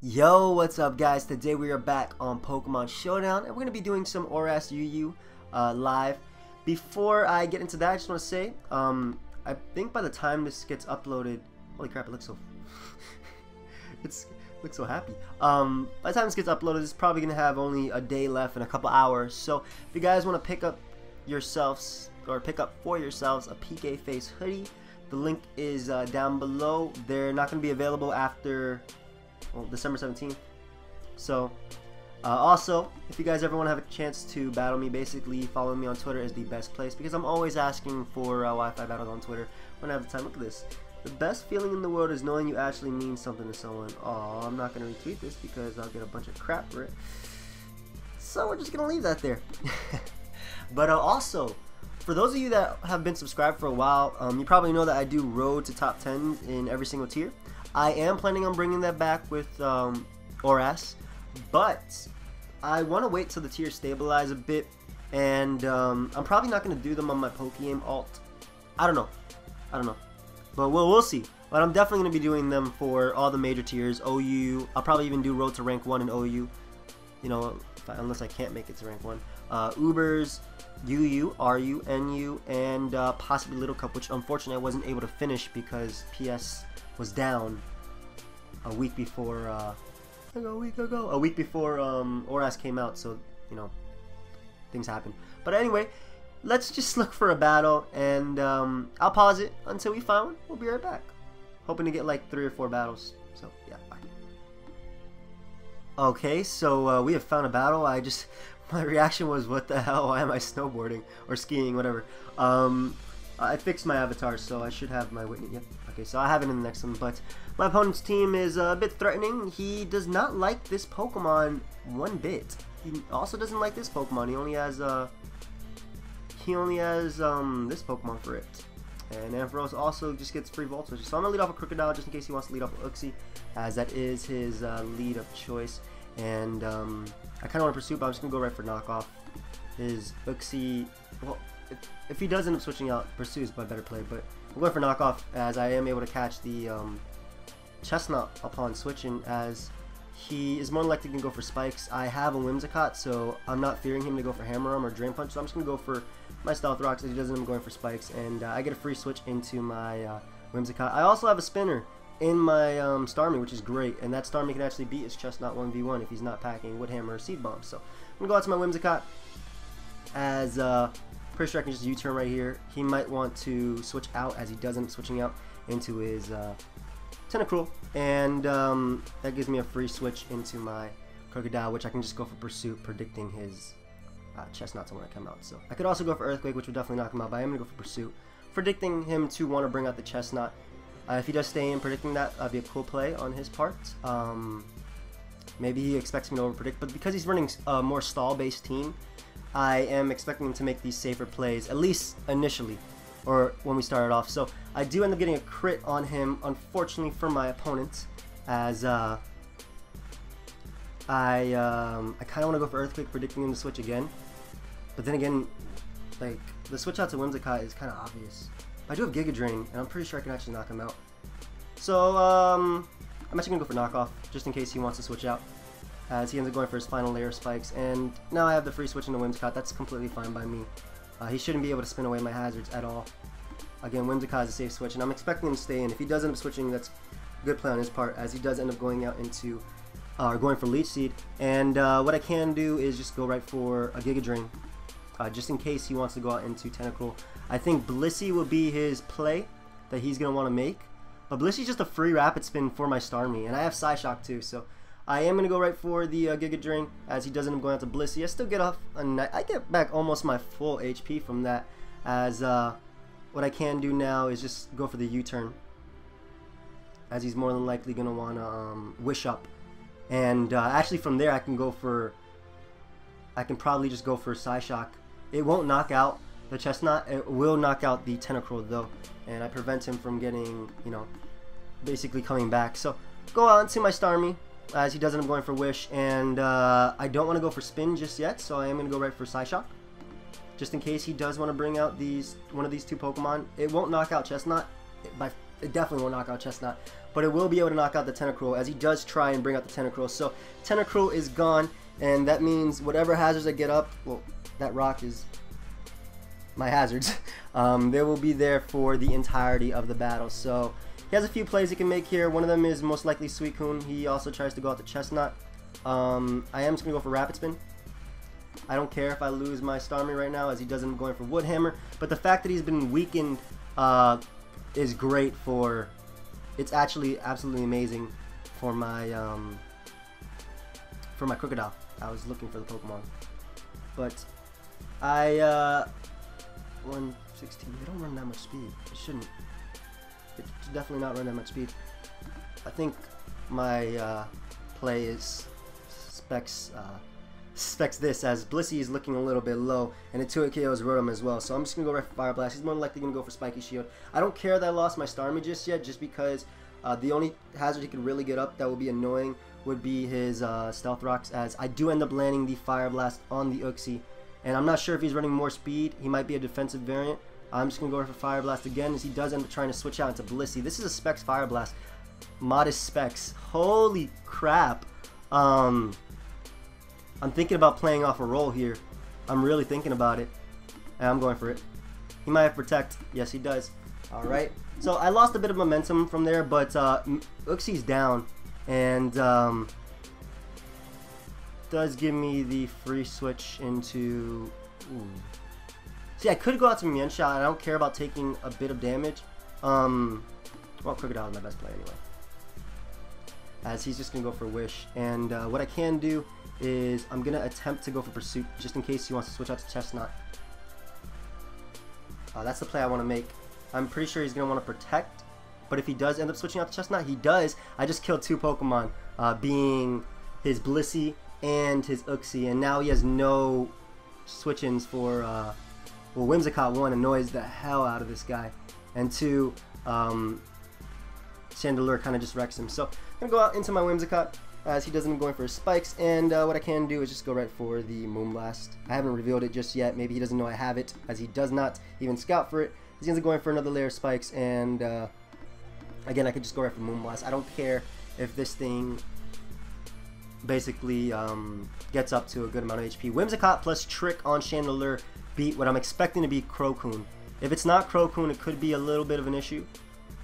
Yo, what's up guys? Today we are back on Pokemon Showdown and we're going to be doing some ORAS UU live. Before I get into that, I just want to say, I think by the time this gets uploaded, holy crap, it looks so, looks so happy. By the time this gets uploaded, it's probably going to have only a day left and a couple hours. So if you guys want to pick up yourselves, or pick up for yourselves a PK Face hoodie, the link is down below. They're not going to be available after December 17th. So also, if you guys ever want to have a chance to battle me, basically follow me on Twitter is the best place, because I'm always asking for Wi-Fi battles on Twitter when I have the time. Look at this. The best feeling in the world is knowing you actually mean something to someone. Oh, I'm not going to retweet this because I'll get a bunch of crap for it. So we're just going to leave that there. But also, for those of you that have been subscribed for a while, you probably know that I do road to top 10 in every single tier. I am planning on bringing that back with ORAS, but I want to wait till the tiers stabilize a bit, and I'm probably not going to do them on my Pokegame alt. I don't know, but we'll see. But I'm definitely going to be doing them for all the major tiers. OU, I'll probably even do road to rank 1 in OU, you know, unless I can't make it to rank 1. Ubers, UU, RU, NU, and possibly Little Cup, which unfortunately I wasn't able to finish because PS was down a week before a week before ORAS came out, so you know, things happen. But anyway, let's just look for a battle, and I'll pause it until we find one. We'll be right back, hoping to get like 3 or 4 battles. So yeah, bye. Okay, so we have found a battle. My reaction was, what the hell, why am I snowboarding or skiing, whatever. I fixed my avatar, so I should have my Whitney. Yep. Okay, so I have it in the next one, but my opponent's team is a bit threatening. He does not like this Pokemon one bit. He also doesn't like this Pokemon. He only has this Pokemon for it. And Ampharos also just gets free Volt Switch. So I'm gonna lead off a Crocodile just in case he wants to lead off a Uxie, as that is his lead of choice. And I kind of want to pursue, but I'm just gonna go right for knockoff. His Uxie, well, if he does end up switching out, Pursue is my better play, but I'm going for knockoff, as I am able to catch the Chestnut upon switching, as he is more likely to go for spikes. I have a Whimsicott, so I'm not fearing him to go for Hammer Arm or Drain Punch, so I'm just going to go for my Stealth Rocks as he doesn't end up going for spikes, and I get a free switch into my Whimsicott. I also have a Spinner in my Starmie, which is great, and that Starmie can actually beat his Chestnut 1v1 if he's not packing Wood Hammer or Seed Bomb. So I'm going to go out to my Whimsicott, as pretty sure I can just U-turn right here. He might want to switch out, as he doesn't, switching out into his Tentacruel, and that gives me a free switch into my Crocodile, which I can just go for Pursuit, predicting his Chestnut to want to come out. So I could also go for Earthquake, which would definitely knock him out, but I'm going to go for Pursuit, predicting him to want to bring out the Chestnut. If he does stay in, predicting that, that'd be a cool play on his part. Maybe he expects me to overpredict, but because he's running a more stall-based team, I am expecting him to make these safer plays, at least initially, or when we started off. So I do end up getting a crit on him, unfortunately for my opponent, as I kind of want to go for Earthquake, predicting him to switch again. But then again, like, the switch out to Whimsicott is kind of obvious. I do have Giga Drain, and I'm pretty sure I can actually knock him out. So I'm actually going to go for knockoff, just in case he wants to switch out, as he ends up going for his final layer of spikes. And now I have the free switch into Whimsicott. That's completely fine by me. He shouldn't be able to spin away my hazards at all. Again, Whimsicott is a safe switch, and I'm expecting him to stay in. If he does end up switching, that's a good play on his part, as he does end up going out into, going for Leech Seed. And what I can do is just go right for a Giga Drain, just in case he wants to go out into Tentacruel. I think Blissey will be his play that he's going to want to make. But Blissey's just a free Rapid Spin for my Starmie, and I have Psyshock too, so I am going to go right for the Giga Drain, as he does end up going out to Blissey. I still get off I get back almost my full HP from that, as what I can do now is just go for the U-turn, as he's more than likely going to want to Wish Up. And actually from there I can probably just go for Psyshock. It won't knock out the Chestnut. It will knock out the Tentacruel though, and I prevent him from getting, you know, basically coming back. So go out into my Starmie, as he does end up going for Wish, and I don't want to go for Spin just yet, so I am going to go right for Psyshock, just in case he does want to bring out one of these two Pokemon. It won't knock out Chestnut. It definitely won't knock out Chestnut, but it will be able to knock out the Tentacruel, as he does try and bring out the Tentacruel. So Tentacruel is gone, and that means whatever hazards I get up, well, that rock is my hazards, they will be there for the entirety of the battle. So he has a few plays he can make here. One of them is most likely Suicune. He also tries to go out to Chestnut. I am just going to go for Rapid Spin. I don't care if I lose my Starmie right now, as he doesn't going for Wood Hammer, but the fact that he's been weakened is great for, it's actually absolutely amazing for my Crocodile. I was looking for the Pokemon, but 116, they don't run that much speed. It shouldn't. It should definitely not run that much speed. I think my play is specs this, as Blissey is looking a little bit low, and it 2-hit KOs Rotom as well. So I'm just going to go right for Fire Blast. He's more likely going to go for Spiky Shield. I don't care that I lost my Starmie just yet, just because the only hazard he could really get up that would be annoying would be his Stealth Rocks, as I do end up landing the Fire Blast on the Uxie. And I'm not sure if he's running more speed. He might be a defensive variant. I'm just going to go for Fire Blast again, as he does end up trying to switch out into Blissey. This is a Specs Fire Blast. Modest Specs. Holy crap. I'm thinking about playing off a roll here. I'm really thinking about it. And I'm going for it. He might have Protect. Yes, he does. Alright. So I lost a bit of momentum from there, but Uxie's down. And does give me the free switch into... Ooh. See, I could go out to Mienshao. I don't care about taking a bit of damage. Well, Crocodile is my best play anyway, as he's just going to go for Wish. And what I can do is I'm going to attempt to go for Pursuit, just in case he wants to switch out to Chestnut. That's the play I want to make. I'm pretty sure he's going to want to Protect, but if he does end up switching out to Chestnut, he does. I just killed two Pokemon, being his Blissey and his Uxie, and now he has no switch-ins for... well, Whimsicott, 1, annoys the hell out of this guy, and 2, Chandelure kind of just wrecks him. So I'm going to go out into my Whimsicott, as he doesn't go for his Spikes, and what I can do is just go right for the Moonblast. I haven't revealed it just yet. Maybe he doesn't know I have it, as he does not even scout for it. He's going to go for another layer of Spikes, and again, I could just go right for Moonblast. I don't care if this thing basically gets up to a good amount of HP. Whimsicott plus Trick on Chandelure beat what I'm expecting to be Crocoon. If it's not Crocoon, it could be a little bit of an issue,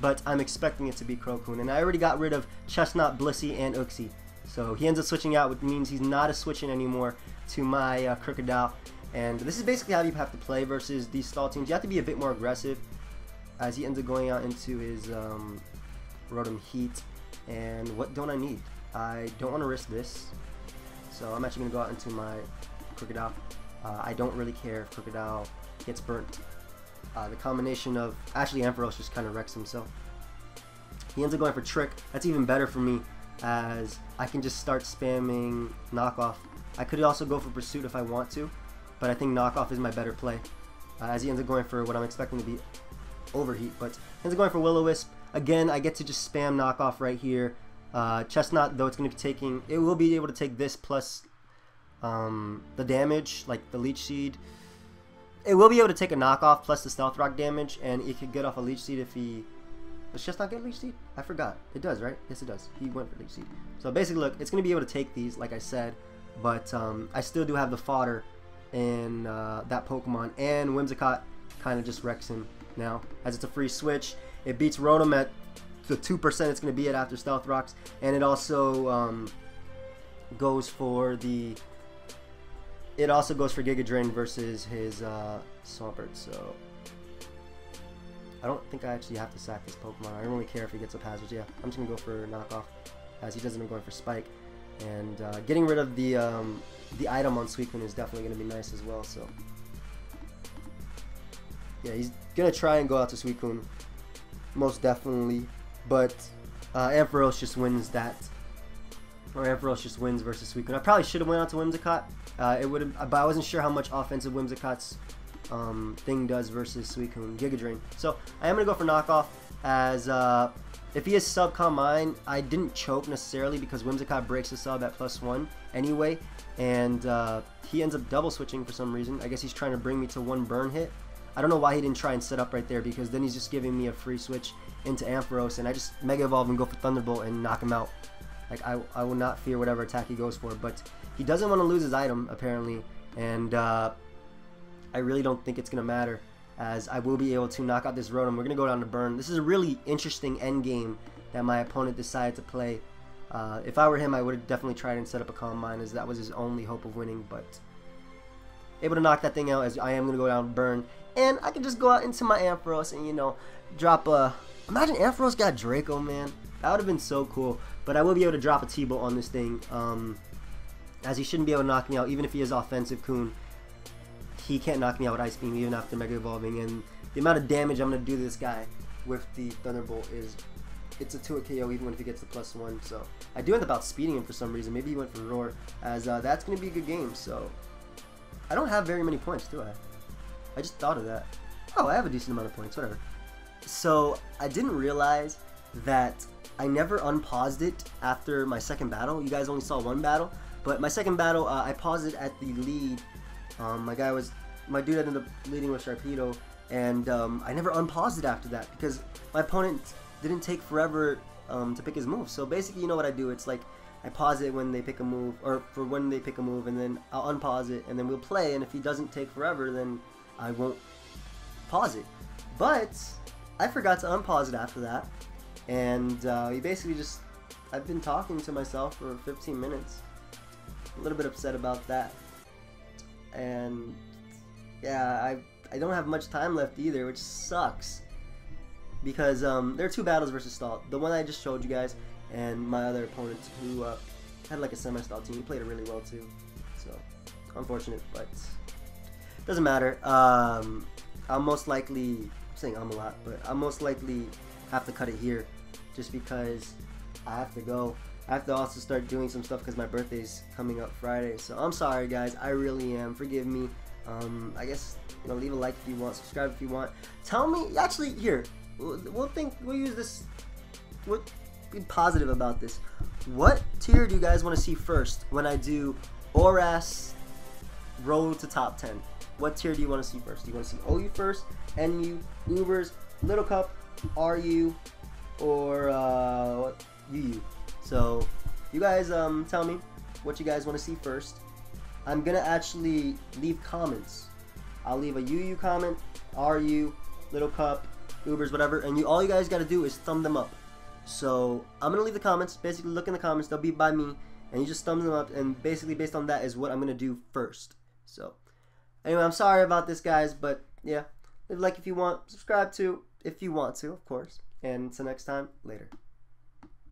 but I'm expecting it to be Crocoon. And I already got rid of Chestnut, Blissey, and Uxie. So he ends up switching out, which means he's not a switch-in anymore to my Crocodile. And this is basically how you have to play versus these stall teams. You have to be a bit more aggressive, as he ends up going out into his Rotom Heat. And what don't I need? I don't want to risk this, so I'm actually going to go out into my Crocodile. I don't really care if Crocodile gets burnt. The combination of... Actually, Ampharos just kind of wrecks himself. He ends up going for Trick. That's even better for me, as I can just start spamming Knockoff. I could also go for Pursuit if I want to, but I think Knockoff is my better play, as he ends up going for what I'm expecting to be Overheat, but ends up going for Will-O-Wisp. Again, I get to just spam Knockoff right here. Chestnut, though, it's going to be taking... It will be able to take this plus the damage, like the Leech Seed. It will be able to take a Knockoff plus the Stealth Rock damage, and it could get off a Leech Seed if he... Does Chestnut get Leech Seed? I forgot. It does, right? Yes, it does. He went for Leech Seed. So basically, look, it's going to be able to take these, like I said, but I still do have the fodder in that Pokemon, and Whimsicott kind of just wrecks him now, as it's a free switch. It beats Rotom at the 2% it's going to be at after Stealth Rocks, and it also goes for the... It also goes for Giga Drain versus his Swampert, so... I don't think I actually have to sack this Pokemon. I don't really care if he gets up hazards. Yeah, I'm just going to go for Knockoff, as he doesn't end up going for Spike. And getting rid of the item on Suicune is definitely going to be nice as well, so... Yeah, he's going to try and go out to Suicune, most definitely. But Ampharos just wins that. Or Ampharos just wins versus Suicune. I probably should have went out to Whimsicott. It would have, but I wasn't sure how much offensive Whimsicott's thing does versus Suicune. Giga Drain. So I am going to go for Knockoff, as if he is sub-com mine, I didn't choke necessarily because Whimsicott breaks the sub at +1 anyway. And he ends up double switching for some reason. I guess he's trying to bring me to one burn hit. I don't know why he didn't try and set up right there, because then he's just giving me a free switch into Ampharos, and I just Mega Evolve and go for Thunderbolt and knock him out. Like, I will not fear whatever attack he goes for, but he doesn't want to lose his item, apparently, and I really don't think it's going to matter, as I will be able to knock out this Rotom. We're going to go down to Burn. This is a really interesting end game that my opponent decided to play. If I were him, I would have definitely tried and set up a Calm Mind, as that was his only hope of winning, but able to knock that thing out, as I am going to go down and Burn. And I can just go out into my Ampharos and, you know, drop a... Imagine Ampharos got Draco, man. That would have been so cool. But I will be able to drop a T-Bolt on this thing, as he shouldn't be able to knock me out. Even if he is offensive Kun, he can't knock me out with Ice Beam even after Mega Evolving. And the amount of damage I'm going to do to this guy with the Thunderbolt is... It's a 2-hit KO even if he gets the +1. So I do end up outspeeding him for some reason. Maybe he went for Roar, as that's going to be a good game. So I don't have very many points, do I? I just thought of that. Oh, I have a decent amount of points, whatever. So I didn't realize that I never unpaused it after my second battle. You guys only saw one battle, but my second battle, I paused it at the lead. My dude ended up leading with Sharpedo, and I never unpaused it after that, because my opponent didn't take forever to pick his move. So basically, you know what I do? It's like I pause it when they pick a move, or for when they pick a move, and then I'll unpause it, and then we'll play, and if he doesn't take forever, then I won't pause it. But I forgot to unpause it after that, and he basically just... I've been talking to myself for 15 minutes. A little bit upset about that. And yeah, I don't have much time left either, which sucks. Because there are two battles versus Stall. The one I just showed you guys, and my other opponent who had like a semi-stall team. He played it really well too. So, unfortunate, but doesn't matter. I'll most likely... I'm saying a lot, but I'll most likely have to cut it here, just because I have to go. I have to also start doing some stuff because my birthday's coming up Friday. So I'm sorry, guys. I really am. Forgive me. I guess, you know, leave a like if you want, subscribe if you want. Tell me, actually, here, we'll use this. We'll be positive about this. What tier do you guys want to see first when I do ORAS Road to Top 10? What tier do you want to see first? Do you want to see OU first, NU, Ubers, Little Cup, RU, or UU? So you guys tell me what you guys want to see first. I'm gonna actually leave comments. I'll leave a UU comment, RU, Little Cup, Ubers, whatever, and all you guys got to do is thumb them up. So I'm gonna leave the comments. Basically, look in the comments. They'll be by me, and you just thumb them up. And basically, based on that, is what I'm gonna do first. So anyway, I'm sorry about this, guys, but yeah, leave a like if you want, subscribe to if you want to, of course. And until next time, later.